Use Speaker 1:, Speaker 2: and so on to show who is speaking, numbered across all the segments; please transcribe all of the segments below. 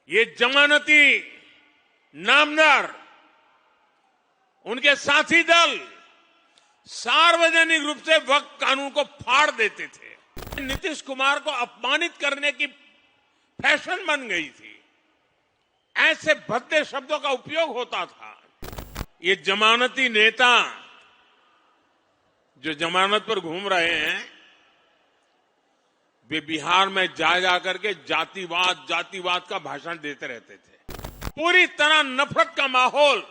Speaker 1: ये जमानती नामदार उनके साथी दल सार्वजनिक रूप से वक्फ कानून को फाड़ देते थे। नीतीश कुमार को अपमानित करने की फैशन बन गई थी। ऐसे भद्दे शब्दों का उपयोग होता था। ये जमानती नेता जो जमानत पर घूम रहे हैं, वे बिहार में जा जाकर के जातिवाद का भाषण देते रहते थे। पूरी तरह नफरत का माहौल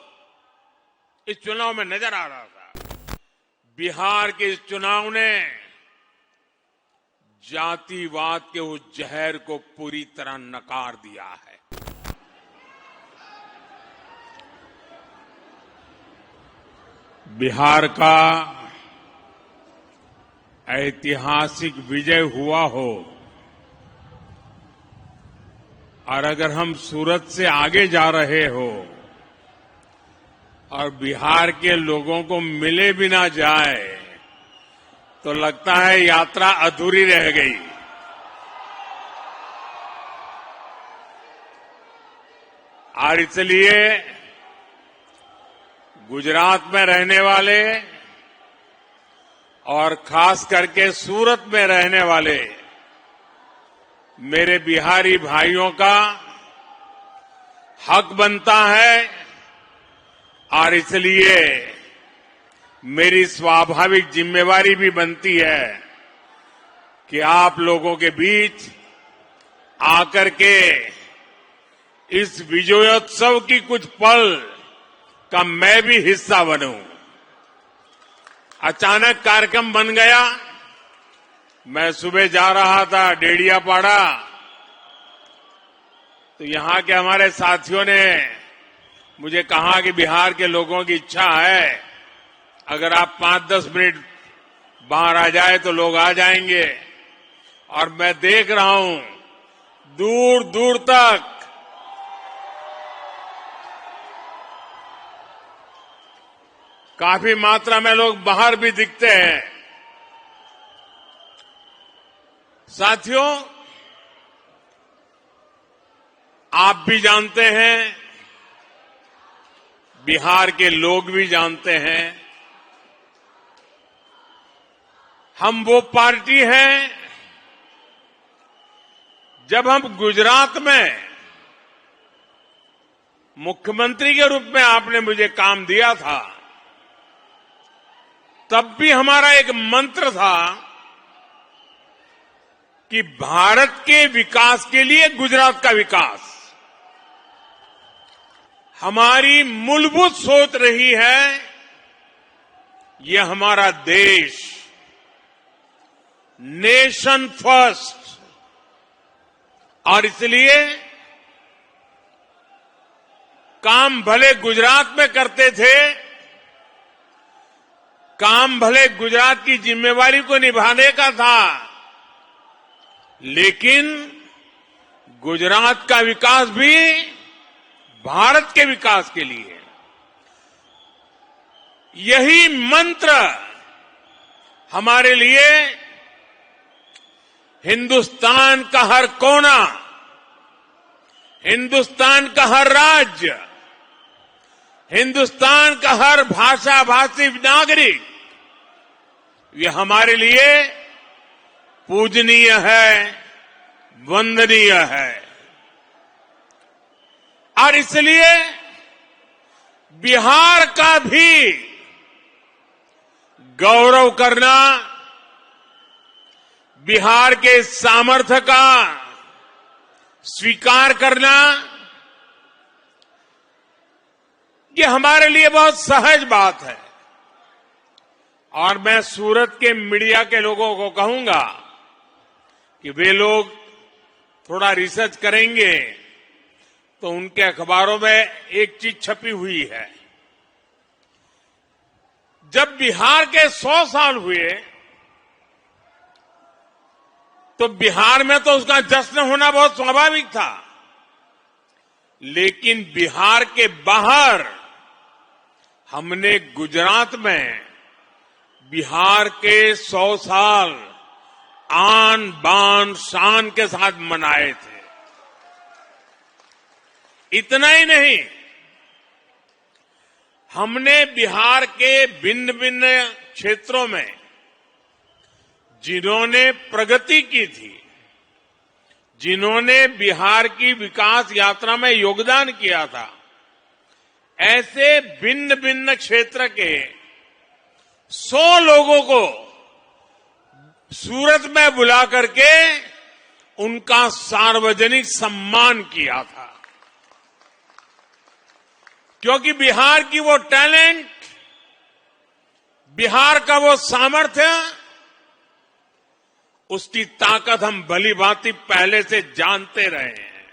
Speaker 1: इस चुनाव में नजर आ रहा था। बिहार के इस चुनाव ने जातिवाद के उस जहर को पूरी तरह नकार दिया है। बिहार का ऐतिहासिक विजय हुआ हो और अगर हम सूरत से आगे जा रहे हो और बिहार के लोगों को मिले भी ना जाए तो लगता है यात्रा अधूरी रह गई। और इसलिए गुजरात में रहने वाले और खास करके सूरत में रहने वाले मेरे बिहारी भाइयों का हक बनता है और इसलिए मेरी स्वाभाविक जिम्मेवारी भी बनती है कि आप लोगों के बीच आकर के इस विजयोत्सव की कुछ पल का मैं भी हिस्सा बनूं। अचानक कार्यक्रम बन गया। मैं सुबह जा रहा था डेडियापाड़ा, तो यहां के हमारे साथियों ने मुझे कहा कि बिहार के लोगों की इच्छा है अगर आप 5-10 मिनट बाहर आ जाए तो लोग आ जाएंगे। और मैं देख रहा हूं दूर दूर तक काफी मात्रा में लोग बाहर भी दिखते हैं। साथियों, आप भी जानते हैं, बिहार के लोग भी जानते हैं, हम वो पार्टी हैं। जब हम गुजरात में मुख्यमंत्री के रूप में आपने मुझे काम दिया था, तब भी हमारा एक मंत्र था कि भारत के विकास के लिए गुजरात का विकास। हमारी मूलभूत सोच रही है ये हमारा देश नेशन फर्स्ट, और इसलिए काम भले गुजरात में करते थे, काम भले गुजरात की जिम्मेवारी को निभाने का था, लेकिन गुजरात का विकास भी भारत के विकास के लिए। यही मंत्र हमारे लिए हिंदुस्तान का हर कोना, हिंदुस्तान का हर राज्य, हिंदुस्तान का हर भाषा भाषी नागरिक, ये हमारे लिए पूजनीय है, वंदनीय है। और इसलिए बिहार का भी गौरव करना, बिहार के सामर्थ्य का स्वीकार करना, ये हमारे लिए बहुत सहज बात है। और मैं सूरत के मीडिया के लोगों को कहूंगा कि वे लोग थोड़ा रिसर्च करेंगे तो उनके अखबारों में एक चीज छपी हुई है। जब बिहार के 100 साल हुए तो बिहार में तो उसका जश्न होना बहुत स्वाभाविक था, लेकिन बिहार के बाहर हमने गुजरात में बिहार के 100 साल आन बान शान के साथ मनाए थे। इतना ही नहीं, हमने बिहार के भिन्न भिन्न क्षेत्रों में जिन्होंने प्रगति की थी, जिन्होंने बिहार की विकास यात्रा में योगदान किया था, ऐसे भिन्न भिन्न क्षेत्र के 100 लोगों को सूरत में बुला करके उनका सार्वजनिक सम्मान किया था। क्योंकि बिहार की वो टैलेंट, बिहार का वो सामर्थ्य, उसकी ताकत हम भली भांति पहले से जानते रहे हैं।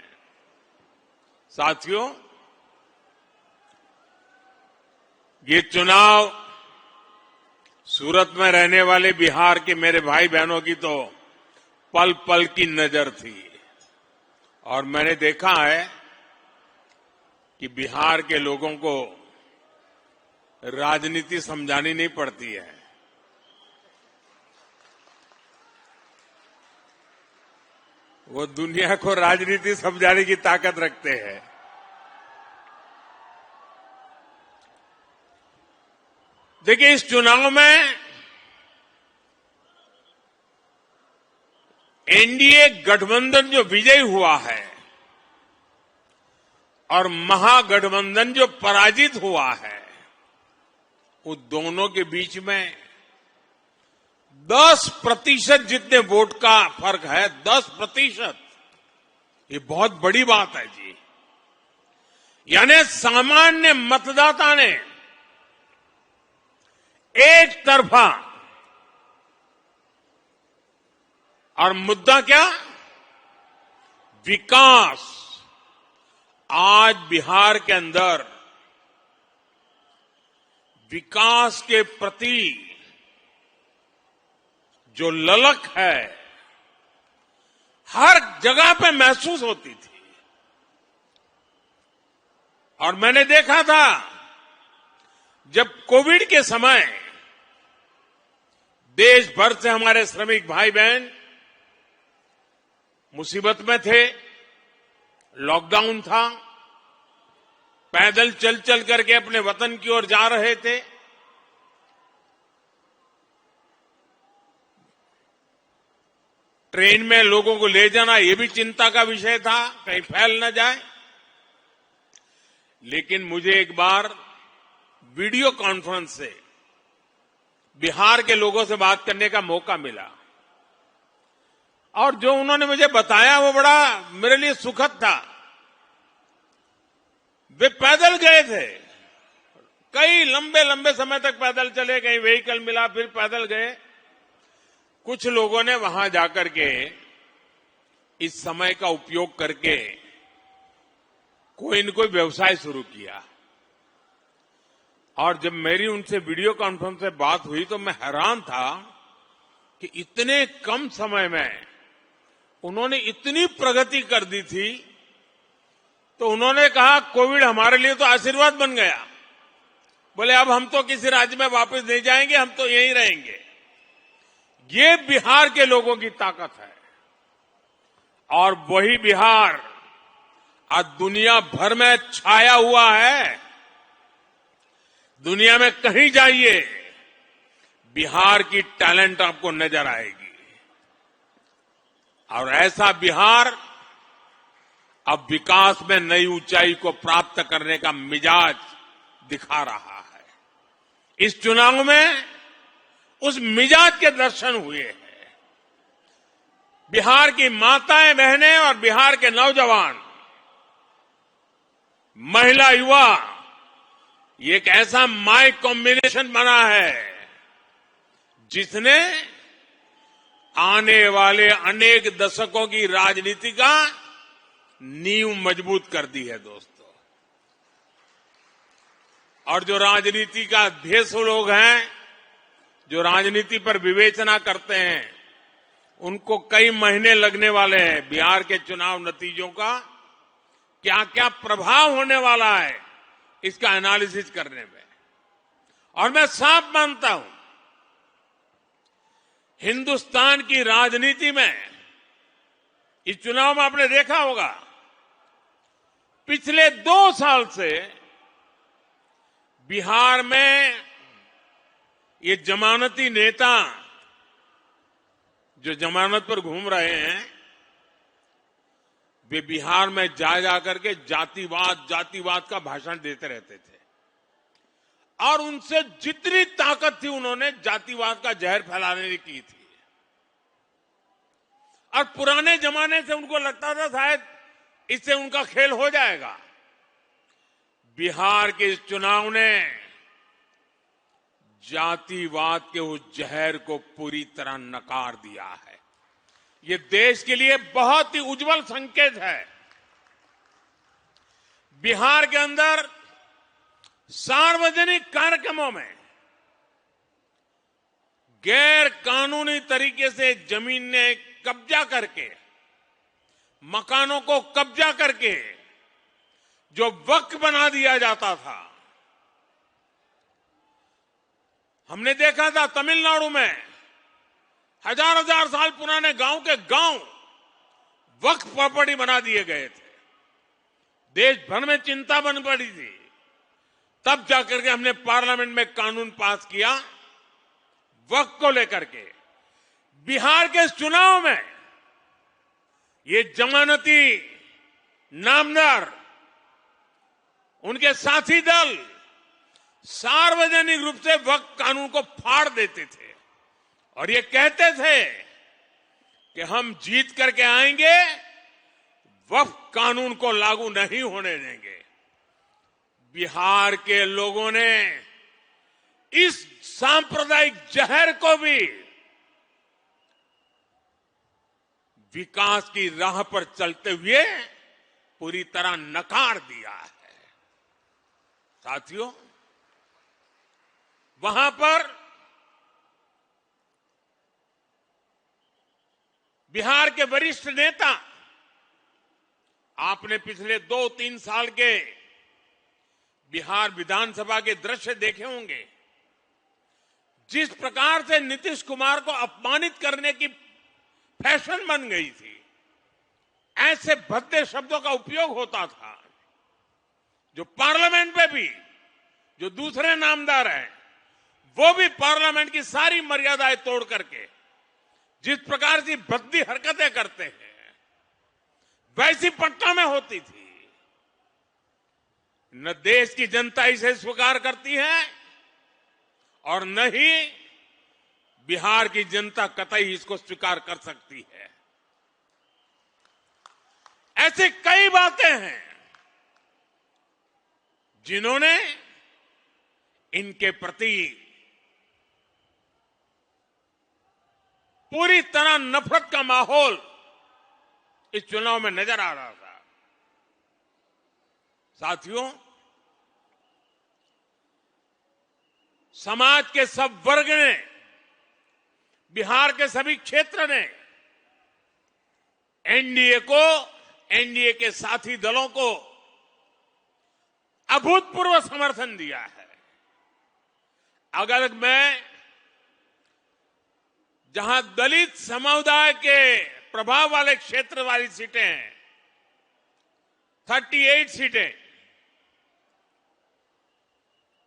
Speaker 1: साथियों, ये चुनाव सूरत में रहने वाले बिहार के मेरे भाई बहनों की तो पल पल की नजर थी। और मैंने देखा है कि बिहार के लोगों को राजनीति समझानी नहीं पड़ती है। वो दुनिया को राजनीति समझाने की ताकत रखते हैं। देखिए, इस चुनाव में एनडीए गठबंधन जो विजयी हुआ है और महागठबंधन जो पराजित हुआ है, उन दोनों के बीच में 10% जितने वोट का फर्क है, 10%, ये बहुत बड़ी बात है जी। यानी सामान्य मतदाता ने एक तरफा, और मुद्दा क्या? विकास। आज बिहार के अंदर विकास के प्रति जो ललक है, हर जगह पे महसूस होती थी। और मैंने देखा था, जब कोविड के समय देश भर से हमारे श्रमिक भाई बहन मुसीबत में थे, लॉकडाउन था, पैदल चल चल करके अपने वतन की ओर जा रहे थे, ट्रेन में लोगों को ले जाना ये भी चिंता का विषय था, कहीं फैल न जाए। लेकिन मुझे एक बार वीडियो कॉन्फ्रेंस से बिहार के लोगों से बात करने का मौका मिला, और जो उन्होंने मुझे बताया वो बड़ा मेरे लिए सुखद था। वे पैदल गए थे, कई लंबे लंबे समय तक पैदल चले, कहीं व्हीकल मिला फिर पैदल गए। कुछ लोगों ने वहां जाकर के इस समय का उपयोग करके कोई न कोई व्यवसाय शुरू किया। और जब मेरी उनसे वीडियो कॉन्फ्रेंस से बात हुई तो मैं हैरान था कि इतने कम समय में उन्होंने इतनी प्रगति कर दी थी। तो उन्होंने कहा, कोविड हमारे लिए तो आशीर्वाद बन गया। बोले, अब हम तो किसी राज्य में वापस नहीं जाएंगे, हम तो यहीं रहेंगे। ये बिहार के लोगों की ताकत है। और वही बिहार आज दुनिया भर में छाया हुआ है। दुनिया में कहीं जाइए, बिहार की टैलेंट आपको नजर आएगी। और ऐसा बिहार अब विकास में नई ऊंचाई को प्राप्त करने का मिजाज दिखा रहा है। इस चुनाव में उस मिजाज के दर्शन हुए हैं। बिहार की माताएं बहनें और बिहार के नौजवान, महिला युवा, ये एक ऐसा माई कॉम्बिनेशन बना है जिसने आने वाले अनेक दशकों की राजनीति का नींव मजबूत कर दी है दोस्तों। और जो राजनीति का अध्यक्ष लोग हैं, जो राजनीति पर विवेचना करते हैं, उनको कई महीने लगने वाले हैं बिहार के चुनाव नतीजों का क्या क्या प्रभाव होने वाला है इसका एनालिसिस करने में। और मैं साफ मानता हूं, हिंदुस्तान की राजनीति में इस चुनाव में आपने देखा होगा, पिछले 2 साल से बिहार में ये जमानती नेता जो जमानत पर घूम रहे हैं, वे बिहार में जा करके जातिवाद का भाषण देते रहते थे और उनसे जितनी ताकत थी उन्होंने जातिवाद का जहर फैलाने की थी। और पुराने जमाने से उनको लगता था शायद इससे उनका खेल हो जाएगा। बिहार के इस चुनाव ने जातिवाद के उस जहर को पूरी तरह नकार दिया है। ये देश के लिए बहुत ही उज्जवल संकेत है। बिहार के अंदर सार्वजनिक कार्यक्रमों में गैर कानूनी तरीके से जमीन ने कब्जा करके, मकानों को कब्जा करके जो वक्फ बना दिया जाता था, हमने देखा था तमिलनाडु में हजार साल पुराने गांव के गांव वक्फ प्रॉपर्टी बना दिए गए थे। देश भर में चिंता बन पड़ी थी। तब जाकर के हमने पार्लियामेंट में कानून पास किया वक्फ को लेकर के। बिहार के चुनाव में ये जमानती नामदार, उनके साथी दल सार्वजनिक रूप से वक्फ कानून को फाड़ देते थे और ये कहते थे कि हम जीत करके आएंगे, वक्फ कानून को लागू नहीं होने देंगे। बिहार के लोगों ने इस सांप्रदायिक जहर को भी विकास की राह पर चलते हुए पूरी तरह नकार दिया है। साथियों, वहां पर बिहार के वरिष्ठ नेता, आपने पिछले 2-3 साल के बिहार विधानसभा के दृश्य देखे होंगे। जिस प्रकार से नीतीश कुमार को अपमानित करने की फैशन बन गई थी, ऐसे भद्दे शब्दों का उपयोग होता था, जो पार्लियामेंट में भी जो दूसरे नामदार हैं वो भी पार्लियामेंट की सारी मर्यादाएं तोड़ करके जिस प्रकार की भद्दी हरकतें करते हैं, वैसी पटना में होती थी। न देश की जनता इसे स्वीकार करती है और न ही बिहार की जनता कतई इसको स्वीकार कर सकती है। ऐसे कई बातें हैं जिन्होंने इनके प्रति पूरी तरह नफरत का माहौल इस चुनाव में नजर आ रहा था। साथियों, समाज के सब वर्ग ने, बिहार के सभी क्षेत्र ने एनडीए के साथी दलों को अभूतपूर्व समर्थन दिया है। अगर मैं जहां दलित समुदाय के प्रभाव वाले क्षेत्र वाली सीटें हैं, 38 सीटें,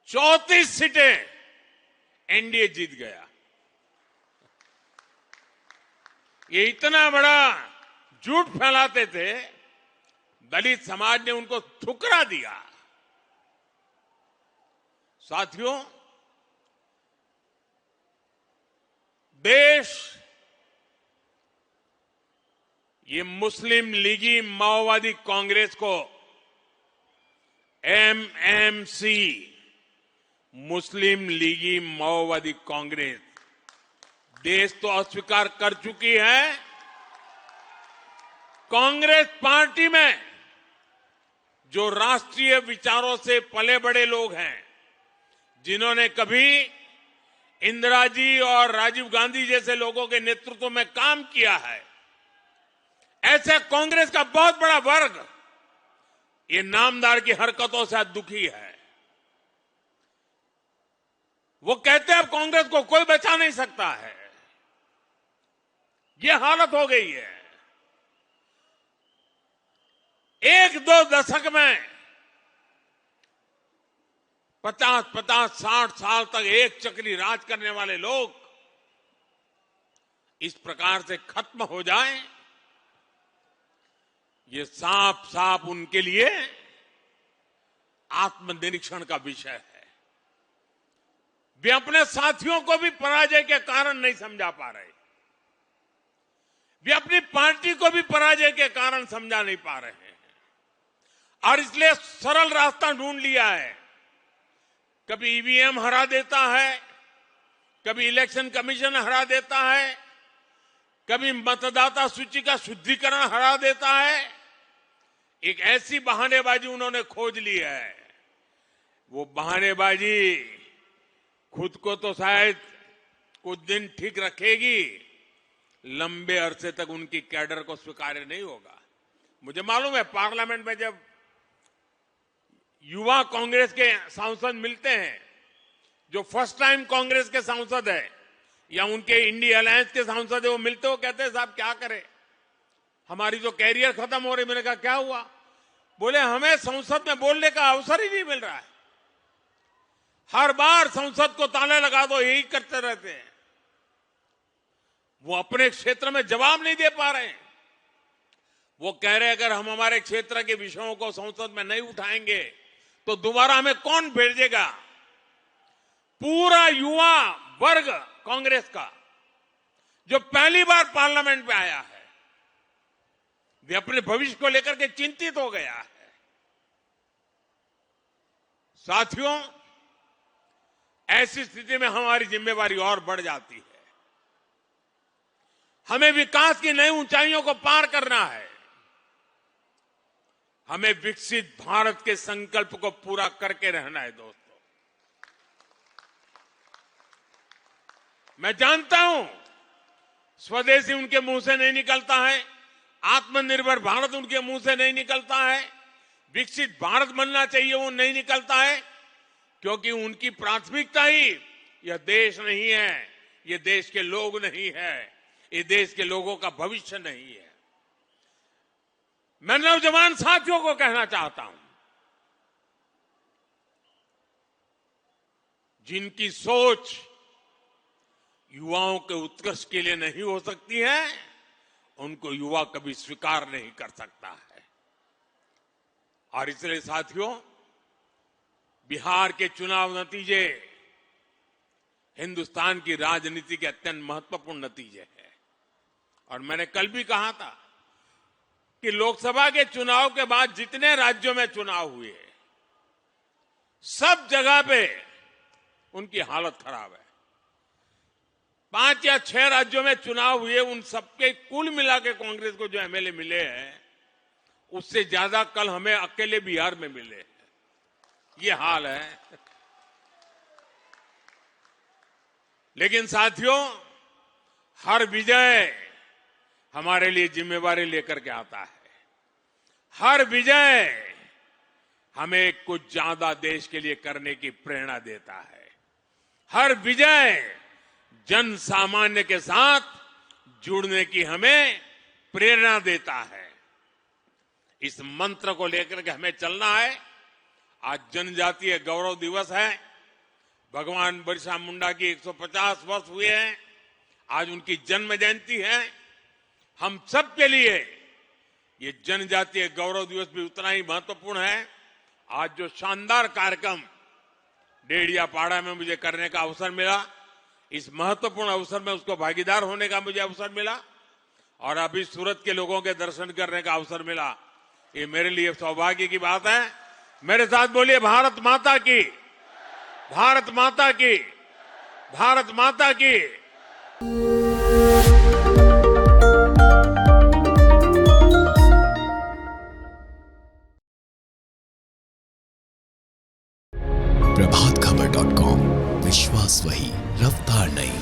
Speaker 1: 34 सीटें एनडीए जीत गया। ये इतना बड़ा झूठ फैलाते थे, दलित समाज ने उनको ठुकरा दिया। साथियों, देश ये मुस्लिम लीगी माओवादी कांग्रेस को एमएमसी, मुस्लिम लीगी माओवादी कांग्रेस, देश तो अस्वीकार कर चुकी है। कांग्रेस पार्टी में जो राष्ट्रीय विचारों से पले बड़े लोग हैं, जिन्होंने कभी इंदिरा जी और राजीव गांधी जैसे लोगों के नेतृत्व में काम किया है, ऐसे कांग्रेस का बहुत बड़ा वर्ग ये नामदार की हरकतों से दुखी है। वो कहते हैं अब कांग्रेस को कोई बचा नहीं सकता है। ये हालत हो गई है। एक दो दशक में 50, 60 साल तक एक चक्री राज करने वाले लोग इस प्रकार से खत्म हो जाएं, ये साफ साफ उनके लिए आत्मनिरीक्षण का विषय है। वे अपने साथियों को भी पराजय के कारण नहीं समझा पा रहे, वे अपनी पार्टी को भी पराजय के कारण समझा नहीं पा रहे हैं और इसलिए सरल रास्ता ढूंढ लिया है। कभी ईवीएम हरा देता है, कभी इलेक्शन कमीशन हरा देता है, कभी मतदाता सूची का शुद्धिकरण हरा देता है। एक ऐसी बहानेबाजी उन्होंने खोज ली है, वो बहानेबाजी खुद को तो शायद कुछ दिन ठीक रखेगी, लंबे अरसे तक उनकी कैडर को स्वीकार्य नहीं होगा। मुझे मालूम है पार्लियामेंट में जब युवा कांग्रेस के सांसद मिलते हैं, जो फर्स्ट टाइम कांग्रेस के सांसद है या उनके इंडिया अलायंस के सांसद है, वो मिलते हो कहते हैं साहब क्या करें, हमारी तो कैरियर खत्म हो रही। मैंने कहा क्या हुआ? बोले हमें संसद में बोलने का अवसर ही नहीं मिल रहा है, हर बार संसद को ताले लगा दो, यही करते रहते हैं। वो अपने क्षेत्र में जवाब नहीं दे पा रहे हैं। वो कह रहे अगर हम हमारे क्षेत्र के विषयों को संसद में नहीं उठाएंगे तो दोबारा हमें कौन भेजेगा? पूरा युवा वर्ग कांग्रेस का जो पहली बार पार्लियामेंट में आया है, वे अपने भविष्य को लेकर के चिंतित हो गया है। साथियों, ऐसी स्थिति में हमारी जिम्मेवारी और बढ़ जाती है। हमें विकास की नई ऊंचाइयों को पार करना है। हमें विकसित भारत के संकल्प को पूरा करके रहना है। दोस्तों, मैं जानता हूं स्वदेशी उनके मुंह से नहीं निकलता है, आत्मनिर्भर भारत उनके मुंह से नहीं निकलता है, विकसित भारत बनना चाहिए वो नहीं निकलता है, क्योंकि उनकी प्राथमिकता ही यह देश नहीं है, ये देश के लोग नहीं है, ये देश के लोगों का भविष्य नहीं है। मैं नौजवान साथियों को कहना चाहता हूं, जिनकी सोच युवाओं के उत्कर्ष के लिए नहीं हो सकती है, उनको युवा कभी स्वीकार नहीं कर सकता है। और इसलिए साथियों, बिहार के चुनाव नतीजे हिंदुस्तान की राजनीति के अत्यंत महत्वपूर्ण नतीजे हैं। और मैंने कल भी कहा था कि लोकसभा के चुनाव के बाद जितने राज्यों में चुनाव हुए, सब जगह पे उनकी हालत खराब है। 5 या 6 राज्यों में चुनाव हुए, उन सबके कुल मिला के कांग्रेस को जो एमएलए मिले हैं, उससे ज्यादा कल हमें अकेले बिहार में मिले हैं। ये हाल है। लेकिन साथियों, हर विजय हमारे लिए जिम्मेवारी लेकर के आता है। हर विजय हमें कुछ ज्यादा देश के लिए करने की प्रेरणा देता है। हर विजय जन सामान्य के साथ जुड़ने की हमें प्रेरणा देता है। इस मंत्र को लेकर के हमें चलना है। आज जनजातीय गौरव दिवस है। भगवान बिरसा मुंडा की 150 वर्ष हुए हैं। आज उनकी जन्म जयंती है। हम सब के लिए ये जनजातीय गौरव दिवस भी उतना ही महत्वपूर्ण है। आज जो शानदार कार्यक्रम डेढ़ियापाड़ा में मुझे करने का अवसर मिला, इस महत्वपूर्ण अवसर में उसको भागीदार होने का मुझे अवसर मिला और अभी सूरत के लोगों के दर्शन करने का अवसर मिला। ये मेरे लिए सौभाग्य की बात है। मेरे साथ बोलिए भारत माता की, भारत माता की, भारत माता की।
Speaker 2: प्रभातखबर.com, विश्वास वही, रफ्तार नहीं।